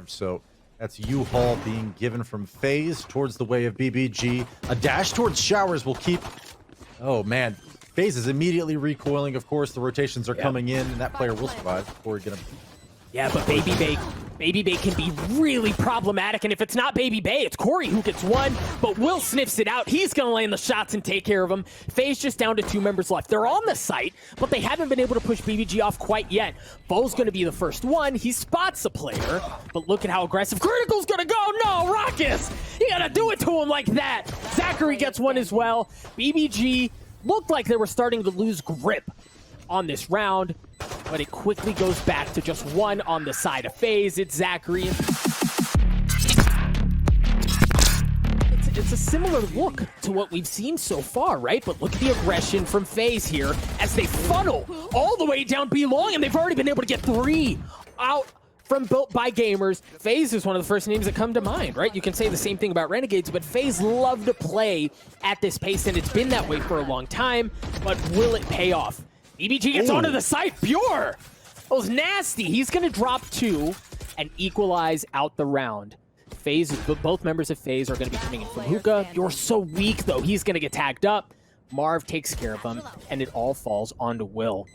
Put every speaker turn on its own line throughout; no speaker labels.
So that's U-Haul being given from FaZe towards the way of BBG. A dash towards showers will keep... Oh, man. FaZe is immediately recoiling. Of course, the rotations are coming in, and that player will survive before we get him.
Yeah, but babybay can be really problematic, and if it's not babybay, it's Corey who gets one, but Will sniffs it out. He's gonna land the shots and take care of him. FaZe just down to 2 members left. They're on the site, but they haven't been able to push BBG off quite yet. Bo's gonna be the first one. He spots a player, but look at how aggressive Critical's gonna go. No, rawkus! You gotta do it to him like that. Zachareee gets one as well. BBG looked like they were starting to lose grip on this round, but it quickly goes back to just one on the side of FaZe. It's Zachareee. It's a similar look to what we've seen so far, right? But look at the aggression from FaZe here as they funnel all the way down B long, and they've already been able to get 3 out from Built by Gamers. FaZe is one of the first names that come to mind, right? You can say the same thing about Renegades, but FaZe love to play at this pace, and it's been that way for a long time, but will it pay off? BBG gets onto the site. Bjor! That was nasty. He's going to drop 2 and equalize out the round. FaZe, both members of FaZe are going to be coming in from hookah. Bjor's so weak, though. He's going to get tagged up. Marv takes care of him, and it all falls onto Will.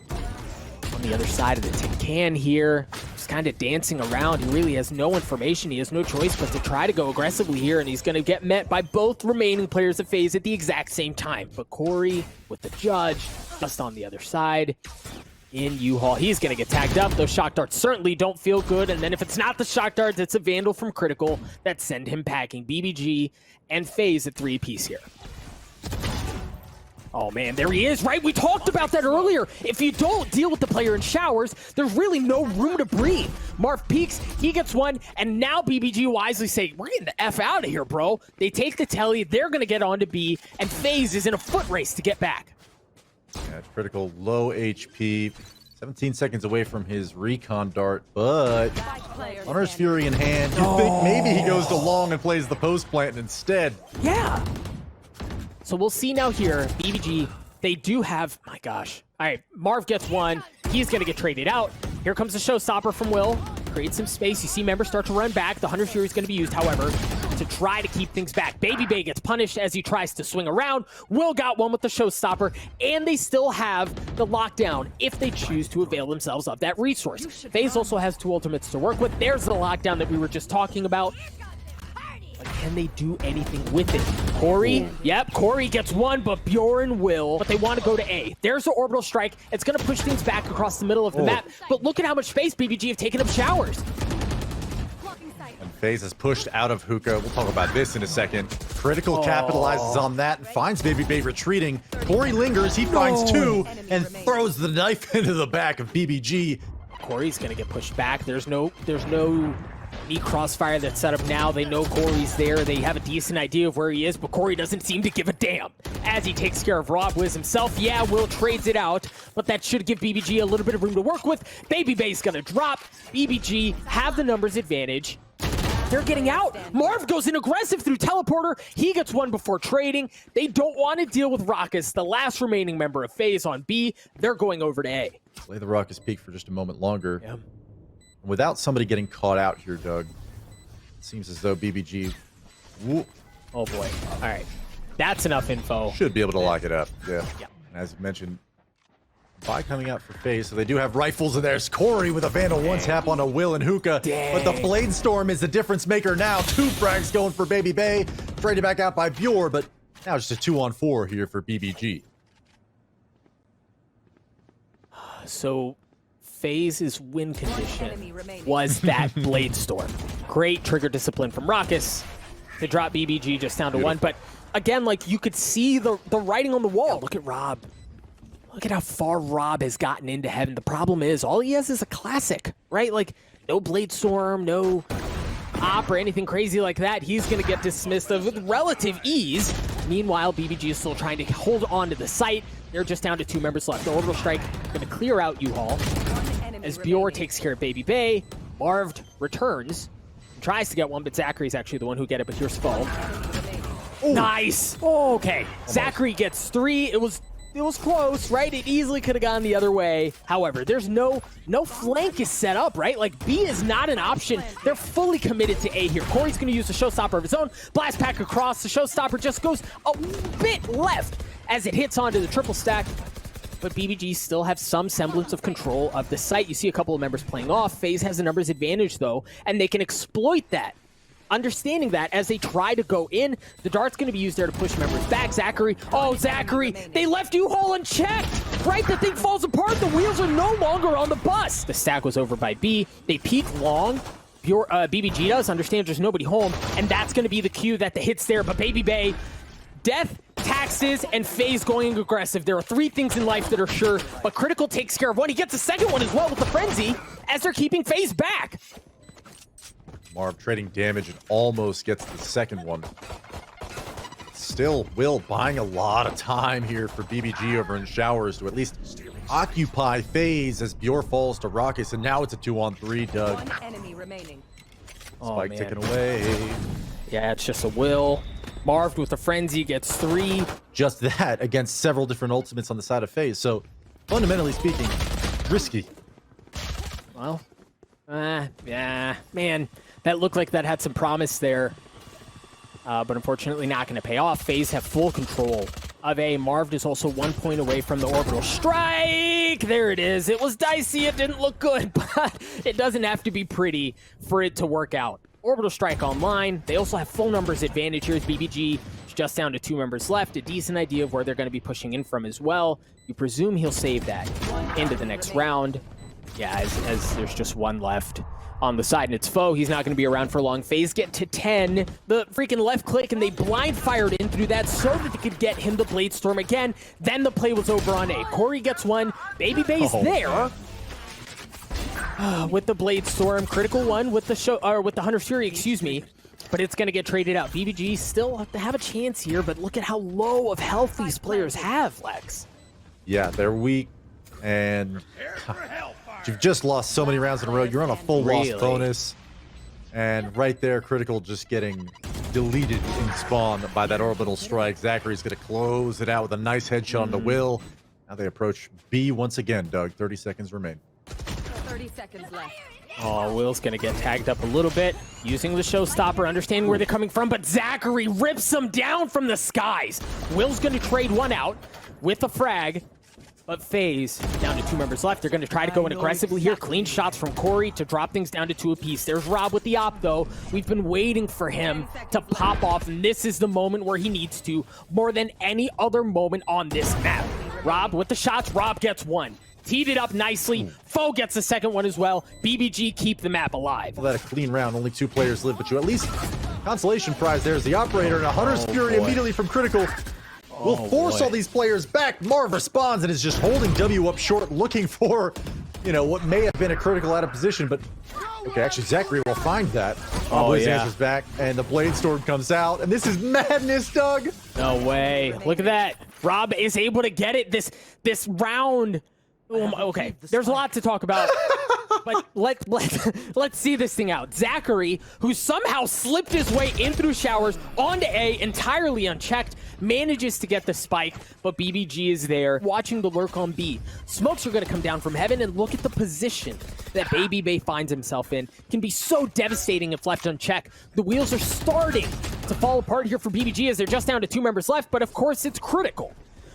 On the other side of the tin can here, just kind of dancing around. He really has no information. He has no choice but to try to go aggressively here, and he's going to get met by both remaining players of FaZe at the exact same time. But Corey, with the judge, just on the other side, in U-Haul. He's going to get tagged up. Those shock darts certainly don't feel good, and then if it's not the shock darts, it's a Vandal from Critical that send him packing. BBG and FaZe at 3-apiece here. Oh man, there he is, right? We talked about that earlier. If you don't deal with the player in showers, there's really no room to breathe. Marv peeks, he gets one, and now BBG wisely say, we're getting the F out of here, bro. They take the telly, they're gonna get on to B, and FaZe is in a foot race to get back.
Yeah, Critical, low HP, 17 seconds away from his recon dart, but Hunter's Fury in hand. You think maybe he goes to long and plays the post plant instead.
Yeah. So we'll see now here, BBG, they do have, my gosh. All right, Marv gets one. He's going to get traded out. Here comes the showstopper from Will. Creates some space. You see members start to run back. The Hunter's Fury is going to be used, however, to try to keep things back. babybay gets punished as he tries to swing around. Will got one with the showstopper, and they still have the lockdown if they choose to avail themselves of that resource. FaZe also has 2 ultimates to work with. There's the lockdown that we were just talking about. But can they do anything with it? Corey? Yep, Corey gets one, but Bjor and Will. But they want to go to A. There's the orbital strike. It's going to push things back across the middle of the map. But look at how much space BBG have taken up showers.
And FaZe has pushed out of hookah. We'll talk about this in a second. Critical capitalizes on that and finds babybay retreating. Corey lingers. He finds 2 and throws the knife into the back of BBG.
Corey's going to get pushed back. There's no knee crossfire that's set up now. They know Corey's there. They have a decent idea of where he is, but Corey doesn't seem to give a damn as he takes care of rawkus himself. Yeah, Will trades it out, but that should give BBG a little bit of room to work with. Babybay's gonna drop. BBG have the numbers advantage. They're getting out. Marv goes in aggressive through teleporter. He gets one before trading. They don't want to deal with rawkus, the last remaining member of FaZe on B. They're going over to A.
Play the rawkus peak for just a moment longer. Yeah. Without somebody getting caught out here, Doug, it seems as though BBG... Whoop,
oh boy. All right. That's enough info.
should be able to lock it up. Yeah. And as you mentioned, By coming out for FaZe, so they do have rifles, and there's Corey with a Vandal one-tap on a Will and Hookah. But the Blade Storm is the difference maker now. 2 frags going for babybay. Traded back out by Bjor, but now just a 2-on-4 here for BBG.
So FaZe's win condition was that Blade Storm. Great trigger discipline from rawkus to drop BBG just down to 1. But again, like, you could see the writing on the wall. Look at Rob. Look at how far Rob has gotten into heaven. The problem is, all he has is a classic, right? Like, no Blade Storm, no op or anything crazy like that. He's going to get dismissed of with relative ease. Meanwhile, BBG is still trying to hold on to the site. They're just down to 2 members left. The orbital strike going to clear out U-Haul. As Bjor takes care of babybay, Marved returns. Tries to get one, but Zacharee's actually the one who get it, but here's Foe. Nice! Oh, okay. Zachareee gets 3. It was it was close, right? It easily could have gone the other way. However, there's no flank is set up, right? Like, B is not an option. They're fully committed to A here. Corey's going to use the showstopper of his own. Blast pack across. The showstopper just goes a bit left as it hits onto the triple stack. But BBG still have some semblance of control of the site. You see a couple of members playing off. FaZe has the numbers advantage, though, and they can exploit that. Understanding that as they try to go in, the dart's going to be used there to push members back. Zachareee, oh, Zachareee, they left you whole unchecked, right? The thing falls apart. The wheels are no longer on the bus. The stack was over by B. They peek long. BBG does understand there's nobody home, and that's going to be the cue that the hit's there. But babybay, death, taxes, and FaZe going aggressive. There are three things in life that are sure, but Critical takes care of one. He gets a second one as well with the frenzy as they're keeping FaZe back.
Marv trading damage and almost gets the second one. Still, Will buying a lot of time here for BBG over in Showers to at least occupy FaZe as bjor falls to rawkus, and now it's a 2-on-3, Doug.
One enemy remaining.
Spike ticking away.
Yeah, it's just a Will. Marved with a frenzy gets 3.
Just that against several different ultimates on the side of FaZe. So, fundamentally speaking, risky.
Well, yeah, man. That looked like that had some promise there, but unfortunately not going to pay off. FaZe have full control of A. Marved is also 1 point away from the orbital strike. There it is. It was dicey. It didn't look good, but it doesn't have to be pretty for it to work out. Orbital strike online. They also have full numbers advantage here as BBG is just down to 2 members left. A decent idea of where they're going to be pushing in from as well. You presume he'll save that into the next round. Yeah, as there's just 1 left on the side, and it's foe. He's not going to be around for long. FaZe get to 10. The freaking left click, and they blind fired in through that so that they could get him the blade storm again. Then the play was over on A. Corey gets 1. Babybay's there with the blade storm. Critical 1 with the with the Hunter's Fury, excuse me. But it's going to get traded out. BBG still have a chance here, but look at how low of health these players have, Lex.
Yeah, they're weak, and you've just lost so many rounds in a row. You're on a full loss bonus. And right there, Critical just getting deleted in spawn by that orbital strike. Zacharee's going to close it out with a nice headshot on the Will. Now they approach B once again, Doug. 30 seconds remain.
30 seconds left.
Oh, Will's going to get tagged up a little bit, using the showstopper, understanding where they're coming from, but Zachareee rips them down from the skies. Will's going to trade 1 out with a frag. But FaZe, down to 2 members left. They're going to try to go in aggressively here. Clean shots from Corey to drop things down to 2 apiece. There's Rob with the op, though. We've been waiting for him to pop off, and this is the moment where he needs to, more than any other moment on this map. Rob with the shots. Rob gets 1. Teed it up nicely. Foe gets the second one as well. BBG keep the map alive.
Well, that a clean round. Only 2 players live, but you at least consolation prize. There's the operator, and a Hunter's Fury immediately from Critical. Will force all these players back. Marv responds and is just holding W up short, looking for, you know, what may have been a Critical out of position. But, okay, actually, Zachareee will find that. His answer's back, and the Blade Storm comes out. And this is madness, Doug.
No way. Look at that. Rob is able to get it this round. Okay, there's a lot to talk about. But let's see this thing out. Zachareee, who somehow slipped his way in through Showers onto A entirely unchecked, manages to get the spike, but BBG is there watching the lurk on B. Smokes are going to come down from heaven, and look at the position that babybay finds himself in. Can be so devastating if left unchecked. The wheels are starting to fall apart here for BBG as they're just down to 2 members left, but of course it's Critical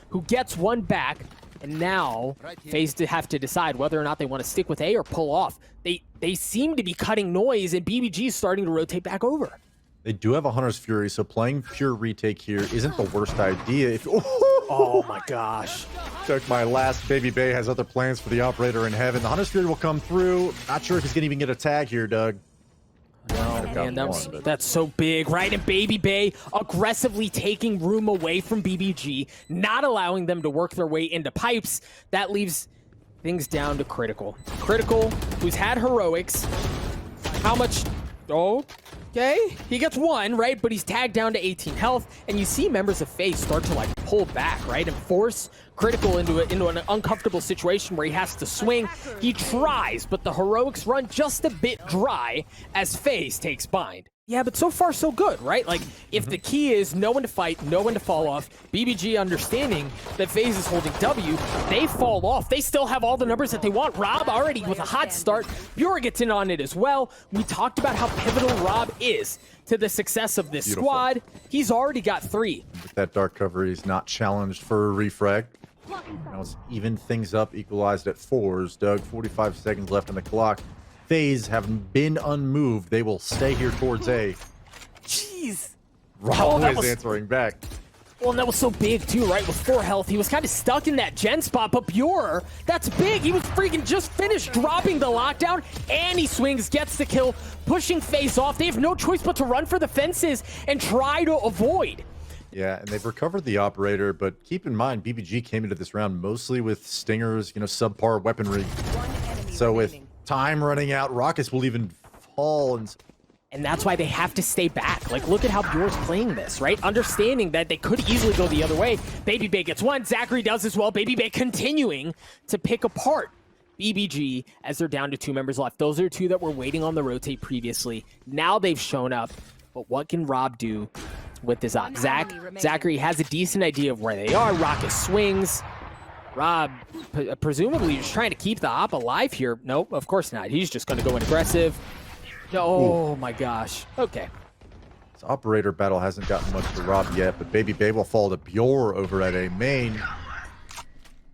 who gets 1 back. And now, FaZe have to decide whether or not they want to stick with A or pull off. They seem to be cutting noise, and BBG is starting to rotate back over.
They do have a Hunter's Fury, so playing pure retake here isn't the worst idea. If
oh my gosh.
Took my last. babybay has other plans for the operator in heaven. The Hunter's Fury will come through. Not sure if he's going to even get a tag here, Doug.
No, man, that's so big, right? And babybay aggressively taking room away from BBG, not allowing them to work their way into pipes. That leaves things down to Critical. Critical, who's had heroics. How much? Okay, he gets 1, right? But he's tagged down to 18 health, and you see members of FaZe start to like pull back, right, and force Critical into an uncomfortable situation where he has to swing. He tries, but the heroics run just a bit dry as FaZe takes bind. Yeah, but so far so good, right? Like, if the key is know when to fight, know when to fall off, BBG understanding that FaZe is holding W, they fall off. They still have all the numbers that they want. Rob already with a hot start. bjor gets in on it as well. We talked about how pivotal Rob is to the success of this squad. He's already got 3.
With that dark cover, he's not challenged for a refrag. Now let's even things up, equalized at 4s. Doug, 45 seconds left on the clock. FaZe have been unmoved. They will stay here towards A.
Jeez.
Rob is answering back.
Well, and that was so big too, right? With 4 health, he was kind of stuck in that gen spot, but bjor, that's big. He was freaking just finished dropping the lockdown, and he swings, gets the kill, pushing FaZe off. They have no choice but to run for the fences and try to avoid.
Yeah, and they've recovered the operator, but keep in mind, BBG came into this round mostly with stingers, you know, subpar weaponry. So with time running out, rawkus will even fall.
And that's why they have to stay back. Like, look at how bjor's playing this, right? Understanding that they could easily go the other way. babybay gets 1. Zachareee does as well. babybay continuing to pick apart BBG as they're down to 2 members left. Those are 2 that were waiting on the rotate previously. Now they've shown up. But what can Rob do with this op? Zachareee has a decent idea of where they are. rawkus swings. Rob, presumably, just trying to keep the op alive here. Nope, of course not. He's just going to go in aggressive. No, oh my gosh. Okay.
This operator battle hasn't gotten much to Rob yet, but babybay will fall to bjor over at A main.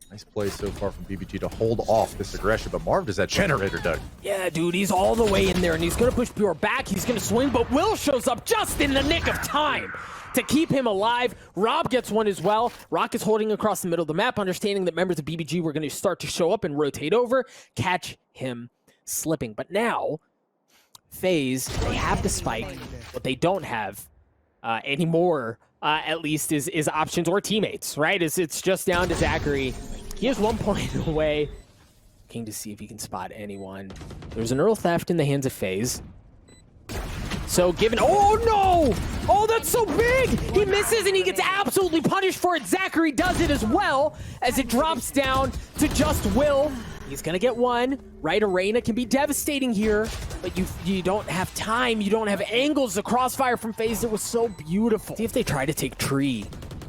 Nice play so far from BBG to hold off this aggression, but marved is that generator, Doug.
Yeah, dude, he's all the way in there, and he's going to push bjor back. He's going to swing, but Will shows up just in the nick of time to keep him alive. Rob gets 1 as well. Rock is holding across the middle of the map, understanding that members of BBG were going to start to show up and rotate over, catch him slipping. But now, FaZe, they have the spike. What they don't have anymore, at least, is options or teammates, right? It's just down to Zachareee. He is 1 point away. Looking to see if he can spot anyone. There's an Earl theft in the hands of FaZe. So given, oh no! Oh, that's so big! He misses and he gets absolutely punished for it. Zachareee does it as well as it drops down to just Will. He's gonna get 1. Right, Arena can be devastating here, but you don't have time. You don't have angles. The crossfire from FaZe, it was so beautiful. See if they try to take tree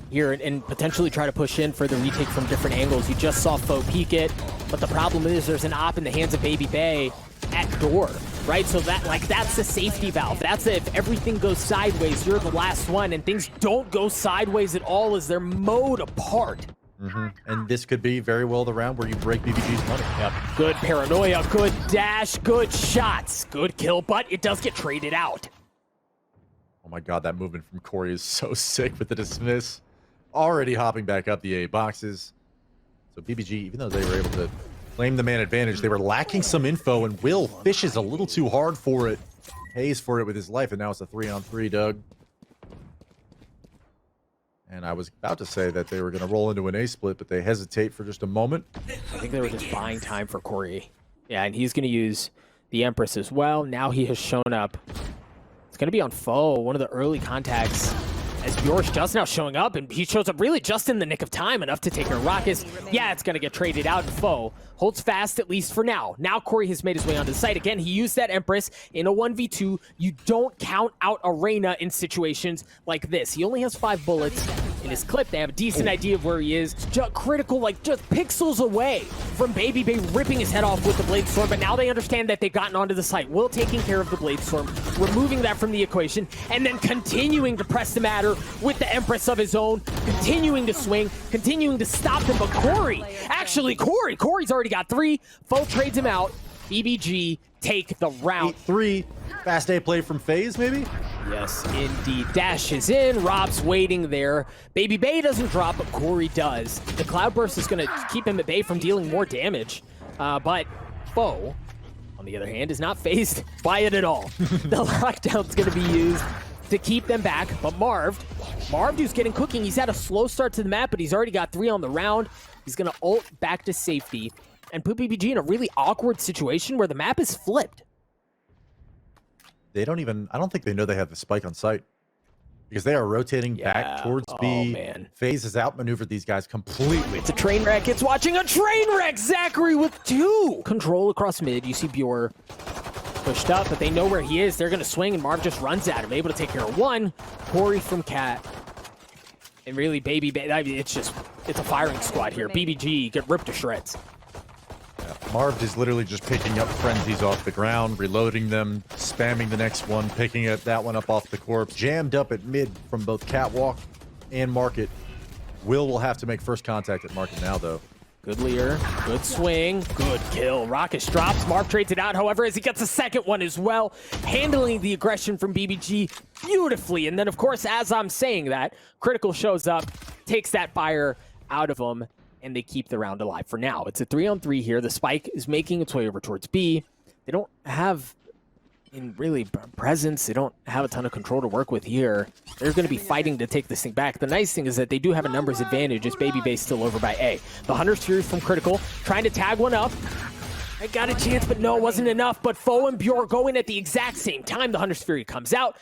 here and potentially try to push in for the retake from different angles. You just saw Foe peek it, but the problem is there's an op in the hands of babybay at door, right? So that's the safety valve. That's if everything goes sideways, you're the last one, and things don't go sideways at all as they're mowed apart.
And this could be very well the round where you break BBG's money.
Yep. Good paranoia, good dash, good shots, good kill, but it does get traded out.
Oh my god, that movement from Corey is so sick with the dismiss. Already hopping back up the A boxes. So BBG, even though they were able to claim the man advantage, they were lacking some info, and Will fishes a little too hard for it. Pays for it with his life, and now it's a 3-on-3, Doug. And I was about to say that they were going to roll into an A split, but they hesitate for just a moment.
I think they were just buying time for Corey. Yeah, and he's going to use the Empress as well. Now he has shown up. It's going to be on Foe, one of the early contacts, as bjor's just now showing up, and he shows up really just in the nick of time, enough to take her rawkus. Yeah, it's going to get traded out, and Foe holds fast, at least for now. Now Corey has made his way onto the site. Again, he used that Empress in a 1v2. You don't count out Arena in situations like this. He only has 5 bullets in his clip. They have a decent idea of where he is. Just critical, like just pixels away from babybay ripping his head off with the blade storm, but now they understand that they've gotten onto the site. Will taking care of the blade storm, removing that from the equation, and then continuing to press the matter with the Empress of his own, continuing to swing, continuing to stop them. But Corey, actually Corey's already got 3. Foe trades him out. BBG take the round.
8-3. Fast A play from FaZe, maybe?
Yes, indeed. Dash is in. Rob's waiting there. babybay doesn't drop, but Corey does. The Cloudburst is going to keep him at bay from dealing more damage. But Foe, on the other hand, is not phased by it at all. The lockdown's going to be used to keep them back, but marved, who's getting cooking. He's had a slow start to the map, but he's already got 3 on the round. He's going to ult back to safety and put BBG in a really awkward situation where the map is flipped.
They don't even, I don't think they know they have the spike on site, because they are rotating back towards B.
Man.
FaZe has outmaneuvered these guys completely.
It's a train wreck. It's watching a train wreck. Zachareee with 2. Control across mid. You see bjor pushed up, but they know where he is. They're going to swing, and Marv just runs at him, able to take care of one. Corey from Cat. And really, babybay, I mean, it's a firing squad here. BBG get ripped to shreds.
Marved is literally just picking up frenzies off the ground, reloading them, spamming the next one, picking it that one up off the corpse. Jammed up at mid from both Catwalk and Market. Will have to make first contact at Market now, though.
Good Lear, good swing, good kill. rawkus drops, Marv trades it out, however, as he gets a second one as well, handling the aggression from BBG beautifully. And then, of course, as I'm saying that, Critical shows up, takes that fire out of him, and they keep the round alive for now. It's a 3-on-3 here. The spike is making its way over towards B. They don't have really presence. They don't have a ton of control to work with here. They're going to be fighting to take this thing back. The nice thing is that they do have a numbers advantage as babybay still over by A. The Hunter's Fury from Critical trying to tag one up. I got a chance, but no, it wasn't enough. But Foe and bjor go in at the exact same time. The Hunter's Fury comes out.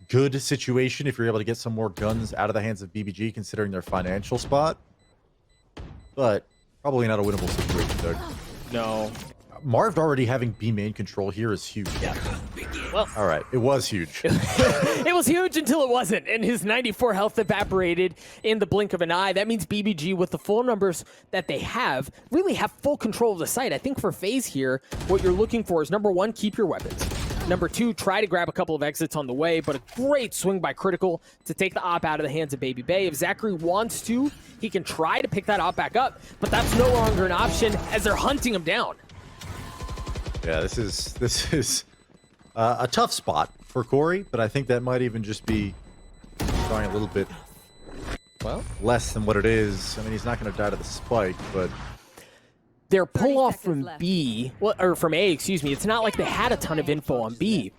Good situation if you're able to get some more guns out of the hands of BBG, considering their financial spot. But probably not a winnable situation, Doug.
No.
Marved already having B main control here is huge.
Yeah. Well,
all right, it was huge.
It was huge until it wasn't, and his 94 health evaporated in the blink of an eye. That means BBG, with the full numbers that they have, really have full control of the site. I think for FaZe here, what you're looking for is, number one, keep your weapons. Number two, try to grab a couple of exits on the way, but a great swing by Critical to take the op out of the hands of babybay. If Zachareee wants to, he can try to pick that op back up, but that's no longer an option as they're hunting him down.
Yeah, this is a tough spot for Corey, but I think that might even just be trying a little bit less than what it is. I mean, he's not going to die to the spike, but
their pull off from B, or from A, excuse me, it's not like they had a ton of info on B.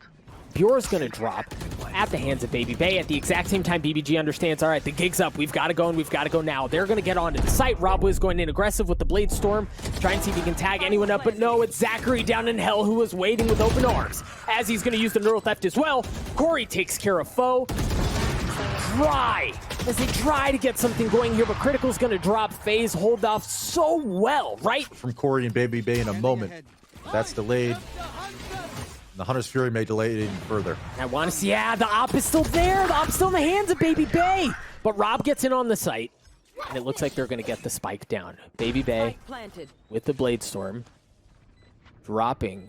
bjor's going to drop at the hands of babybay. At the exact same time, BBG understands, all right, the gig's up. We've got to go, and we've got to go now. They're going to get onto the site. Robwiz going in aggressive with the Blade Storm, trying to see if he can tag anyone up, but no, it's Zachareee down in hell who was waiting with open arms, as he's going to use the neural theft as well. Corey takes care of Foe. As they try to get something going here, but Critical's going to drop. FaZe hold off so well, right?
From Corey and babybay in a moment. That's delayed. The Hunter's Fury may delay it even further.
I want to see, yeah, the op is still there. The op's still in the hands of babybay. But Rob gets in on the site, and it looks like they're going to get the spike down. babybay with the Blade Storm, dropping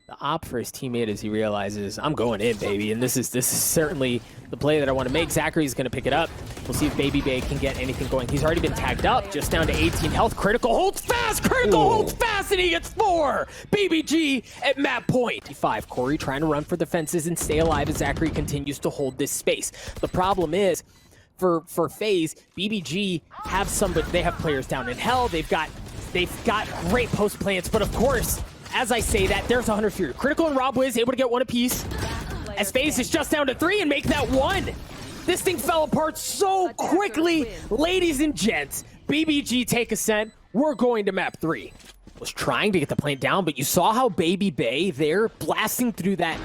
the op for his teammate as he realizes, I'm going in, baby. And this is certainly the play that I want to make. Zacharee's going to pick it up. We'll see if babybay can get anything going. He's already been tagged up, just down to 18 health. Critical holds fast. Critical holds fast, and he gets 4. BBG at map point. 5. Corey trying to run for the fences and stay alive as Zachareee continues to hold this space. The problem is, for FaZe, BBG they have players down in hell. They've got great post plants, but of course, as I say that, there's a Hunter Fury. Critical and Robwiz able to get one apiece. As FaZe is just down to 3 and make that 1. This thing fell apart so quickly. Ladies and gents, BBG take ascent. We're going to map 3. Was trying to get the plant down, but you saw how babybay there blasting through that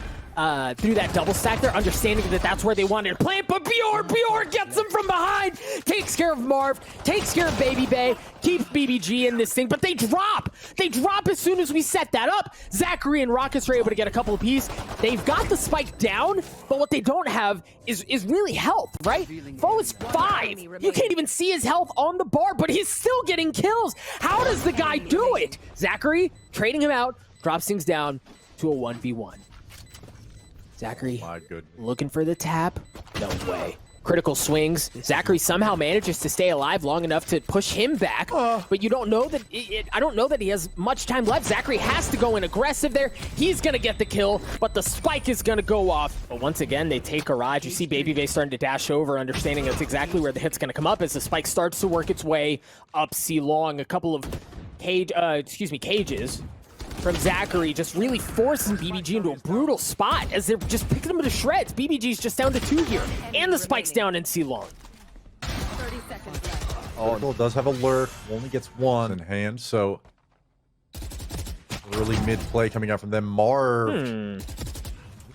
double stack there, understanding that that's where they wanted to plant, but bjor gets him from behind, takes care of Marv, takes care of babybay, keeps BBG in this thing, but they drop as soon as we set that up. Zachareee and rawkus are able to get a couple of pieces. They've got the spike down, but what they don't have is really health, right? Foe is 5. You can't even see his health on the bar, but he's still getting kills. How does the guy do it? Zachareee trading him out, drops things down to a 1v1. Zachareee looking for the tap. No way. Critical swings. Zachareee somehow manages to stay alive long enough to push him back, but you don't know that I don't know that he has much time left. Zachareee has to go in aggressive there. He's going to get the kill, but the spike is going to go off. But once again, they take a ride. You see babybay starting to dash over, understanding that's exactly where the hit's going to come up as the spike starts to work its way up C long. A couple of cages from Zachareee, just really forcing BBG into a brutal spot as they're just picking them to shreds. BBG's just down to 2 here, and the spike's down in C long.
30 seconds left.
Critical does have a lurk, only gets 1 in hand, so early mid play coming out from them. Marv, a little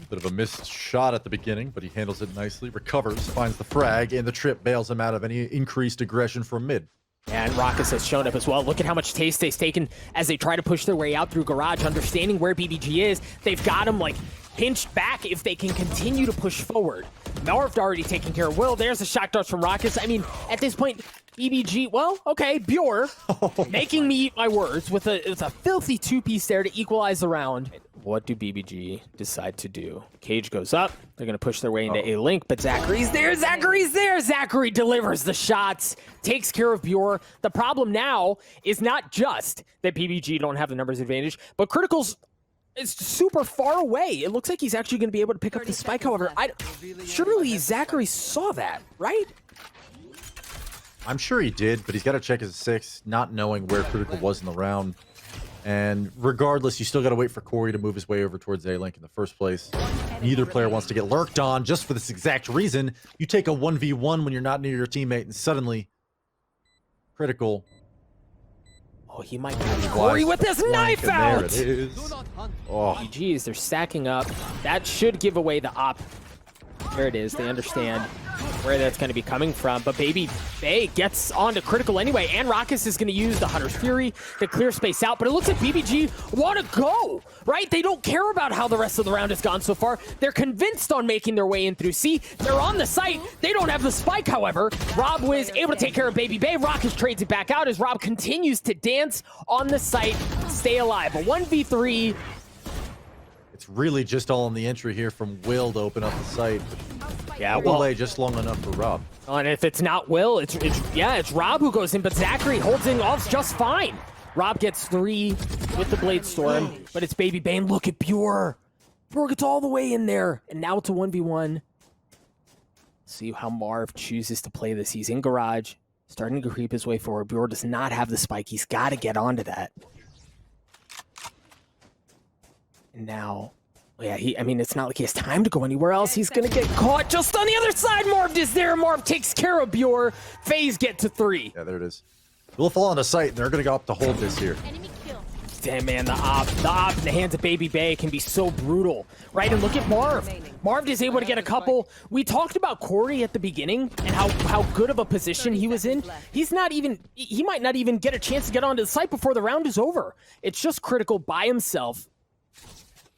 bit of a missed shot at the beginning, but he handles it nicely, recovers, finds the frag, and the trip bails him out of any increased aggression from mid.
And rawkus has shown up as well. Look at how much taste they've taken as they try to push their way out through garage, understanding where BBG is. They've got him like pinched back if they can continue to push forward. Marved already taking care of Will. There's a shock dart from rawkus. I mean, at this point, BBG, well, okay, bjor, making me eat my words with a filthy two-piece there to equalize the round. What do BBG decide to do? Cage goes up. They're going to push their way into a link, but zacharee's there. Zacharee's there. Zachareee delivers the shots, takes care of bjor. The problem now is not just that BBG don't have the numbers advantage, but Critical's is super far away. It looks like he's actually going to be able to pick up the spike, however. Surely Zachareee saw that, right?
I'm sure he did, but he's got to check his 6, not knowing where Critical was in the round. And regardless, you still got to wait for Corey to move his way over towards A-Link in the first place. Neither player wants to get lurked on just for this exact reason. You take a 1v1 when you're not near your teammate, and suddenly, Critical...
Oh, he might have Corey with his knife out!
There it is. Oh.
GG's, they're stacking up. That should give away the op. There it is. They understand where that's going to be coming from. But babybay gets onto Critical anyway, and rawkus is going to use the Hunter's Fury to clear space out. But it looks like BBG want to go, right? They don't care about how the rest of the round has gone so far. They're convinced on making their way in through C. They're on the site. They don't have the spike, however. Rob was able to take care of babybay. rawkus trades it back out as Rob continues to dance on the site, stay alive. A 1v3.
It's really just all in the entry here from Will to open up the site.
Yeah,
well, delay just long enough for Rob.
And if it's not Will, it's Rob who goes in, but Zachareee holds in off just fine. Rob gets 3 with the Blade Storm, but it's babybay. And look at bjor. Bjor gets all the way in there, and now it's a 1v1. See how Marv chooses to play this. He's in garage, starting to creep his way forward. bjor does not have the spike. He's got to get onto that. And now, yeah, I mean, it's not like he has time to go anywhere else. He's going to get caught just on the other side. Marved is there. Marv takes care of bjor. FaZe get to 3.
Yeah, there it is. We'll fall on the site, and they're going to go up to hold this here.
Damn, man, the op in the hands of babybay can be so brutal, right? And look at Marv. Marved is able to get a couple. We talked about Corey at the beginning and how good of a position he was in. He might not even get a chance to get onto the site before the round is over. It's just Critical by himself.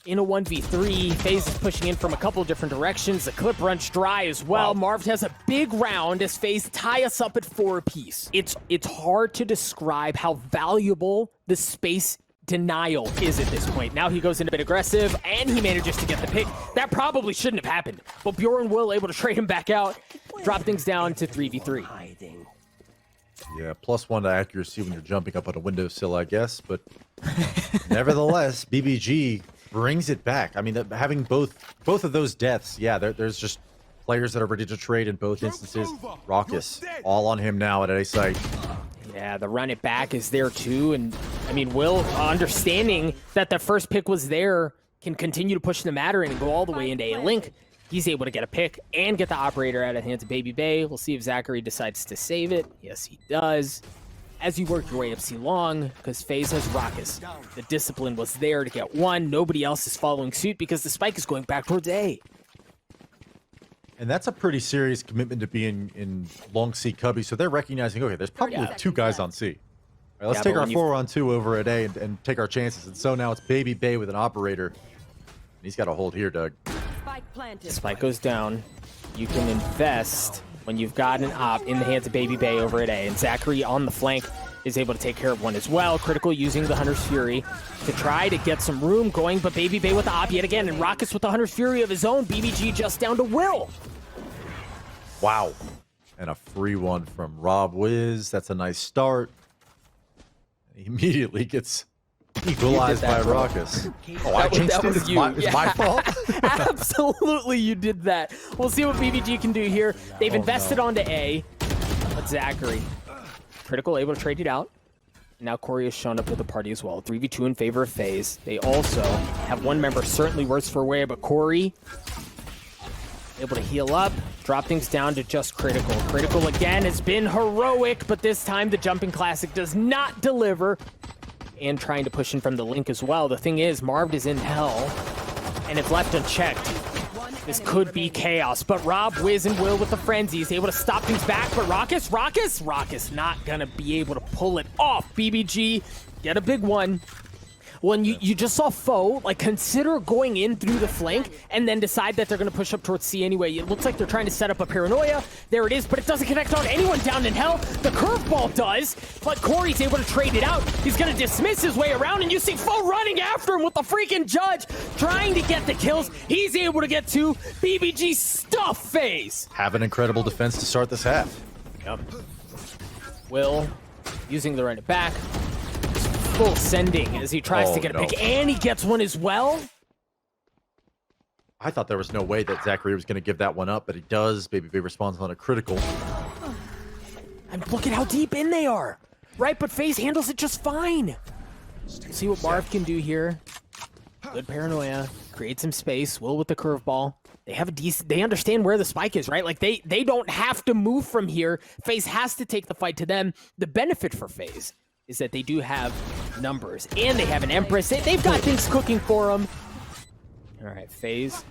In a 1v3, FaZe is pushing in from a couple different directions. The clip runs dry as well. Wow. Marved has a big round as FaZe tie us up at 4 apiece. It's hard to describe how valuable the space denial is at this point. Now he goes in a bit aggressive, and he manages to get the pick. That probably shouldn't have happened, but bjor and Will able to trade him back out, drop things down to 3v3.
Yeah, +1 to accuracy when you're jumping up on a windowsill, I guess, but nevertheless, BBG brings it back. I mean, having both of those deaths, yeah, there's just players that are ready to trade in both instances. rawkus, all on him now at A site.
Yeah, the run it back is there too, and I mean, Will, understanding that the first pick was there, can continue to push the matter and go all the way into A-Link. He's able to get a pick and get the operator out of the hands of babybay. We'll see if Zachareee decides to save it. Yes, he does. As you work your way up C long, because FaZe has rawkus. The discipline was there to get 1. Nobody else is following suit because the spike is going back towards A.
And that's a pretty serious commitment to be in long C cubby. So they're recognizing, okay, there's probably 2 guys on C. All right, let's take our 4-on-2 over at A and take our chances. And so now it's babybay with an operator. And he's got a hold here, Doug.
Spike goes down. You can invest when you've got an op in the hands of babybay over at A. And Zachareee on the flank is able to take care of one as well. Critical using the Hunter's Fury to try to get some room going, but babybay with the op yet again, and rawkus with the Hunter's Fury of his own. BBG just down to Will.
Wow. And a free one from Rob Wiz. That's a nice start. He immediately gets equalized by rawkus. Oh, I jinxed it. It's my fault.
Absolutely, you did that. We'll see what BBG can do here. They've invested onto A, but Zachareee. Critical able to trade it out. Now Corey has shown up with the party as well. 3v2 in favor of FaZe. They also have one member certainly worse for wear, but Corey able to heal up, drop things down to just Critical. Critical again has been heroic, but this time the jumping classic does not deliver. And trying to push in from the link as well. The thing is, Marved is in hell, and if left unchecked, This could be chaos, but Rob, Wiz, and Will with the frenzy is able to stop things back, but Rawkus not gonna be able to pull it off. BBG, get a big one. When you just saw Foe, like, consider going in through the flank and then decide that they're going to push up towards C anyway. It looks like they're trying to set up a paranoia. There it is, but it doesn't connect on anyone down in hell. The curveball does, but Corey's able to trade it out. He's going to dismiss his way around, and you see Foe running after him with the freaking judge, trying to get the kills. He's able to get to BBG stuff FaZe.
Have an incredible defense to start this half.
Yep. Will using the run it back. Full sending as he tries to get a pick, and he gets one as well.
I thought there was no way that Zachareee was going to give that one up, but he does. babybay responds on a critical.
And look at how deep in they are, right? But FaZe handles it just fine. See what Marv can do here. Good paranoia, create some space. Will with the curveball. They have a decent. They understand where the spike is, right? Like they don't have to move from here. FaZe has to take the fight to them. The benefit for FaZe is that they do have numbers, and they have an Empress. They've got things cooking for them. All right, FaZe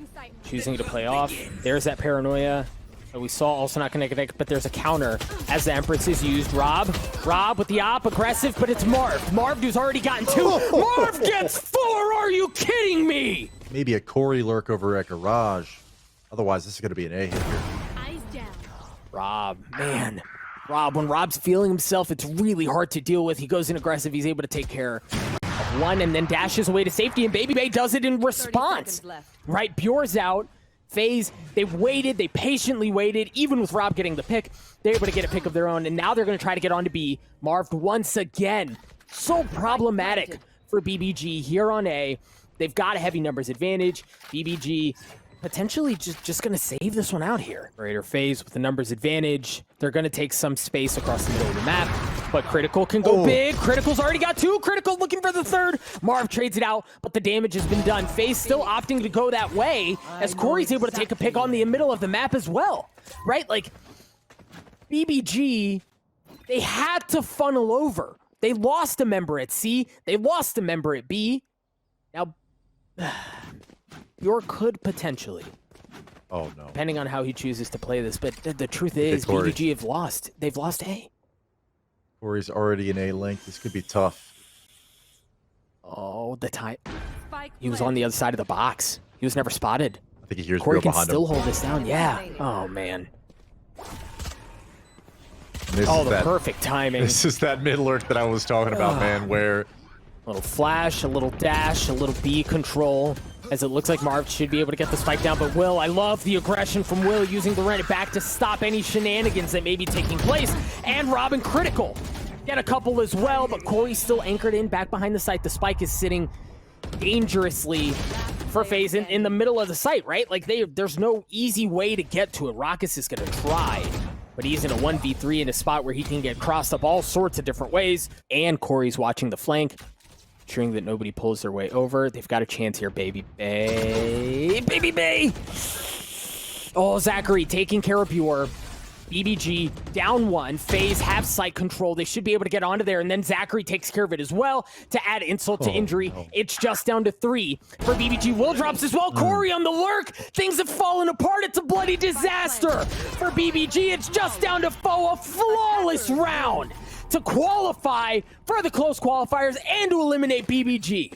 choosing to play off. There's that paranoia that we saw, also not going to connect, but there's a counter as the Empress is used. Rob with the op, aggressive, but it's Marved who's already gotten two. Marv gets 4, are you kidding me?
Maybe a Corey lurk over at Garage. Otherwise, this is going to be an A hit here.
Eyes down.
Rob, man. When Rob's feeling himself, it's really hard to deal with. He goes in aggressive. He's able to take care of one and then dashes away to safety, and babybay does it in response. Right, bjor's out. FaZe, they waited. They patiently waited. Even with Rob getting the pick, they're able to get a pick of their own, and now they're going to try to get on to B. Marved once again. So problematic for BBG here on A. They've got a heavy numbers advantage. BBG potentially just going to save this one out here. Raider FaZe with the numbers advantage. They're going to take some space across the middle of the map, but Critical can go big. Critical's already got 2. Critical looking for the 3rd. Marv trades it out, but the damage has been done. FaZe still opting to go that way as Corey's able to take a pick on the middle of the map as well, right? Like, BBG, they had to funnel over. They lost a member at C. They lost a member at B. Now, bjor could potentially.
Oh, no.
Depending on how he chooses to play this. But the truth is, BBG have lost. They've lost A.
Corey's already in A link. This could be tough.
Oh, the time. He was on the other side of the box. He was never spotted.
I think he hears
Corey
Bill
can
behind
still
him.
hold this down. Yeah. Oh, man.
This
Oh,
is
the perfect timing.
This is that mid lurk that I was talking about, man, where...
A little flash, a little dash, a little B control, as it looks like Marv should be able to get the spike down. But Will, I love the aggression from Will using the run it back to stop any shenanigans that may be taking place. And Robin Critical get a couple as well, but Corey's still anchored in back behind the site. The spike is sitting dangerously for FaZe in the middle of the site, right? Like there's no easy way to get to it. Rawkus is going to try, but he's in a 1v3 in a spot where he can get crossed up all sorts of different ways. And Corey's watching the flank, ensuring that nobody pulls their way over. They've got a chance here, babybay. Oh, Zachareee taking care of bjor. BBG down 1. FaZe have site control. They should be able to get onto there, and then Zachareee takes care of it as well to add insult to injury. No. It's just down to 3 for BBG. Will drops as well. Corey on the lurk. Things have fallen apart. It's a bloody disaster for BBG. It's just down to Foe. A flawless round to qualify for the close qualifiers and to eliminate BBG.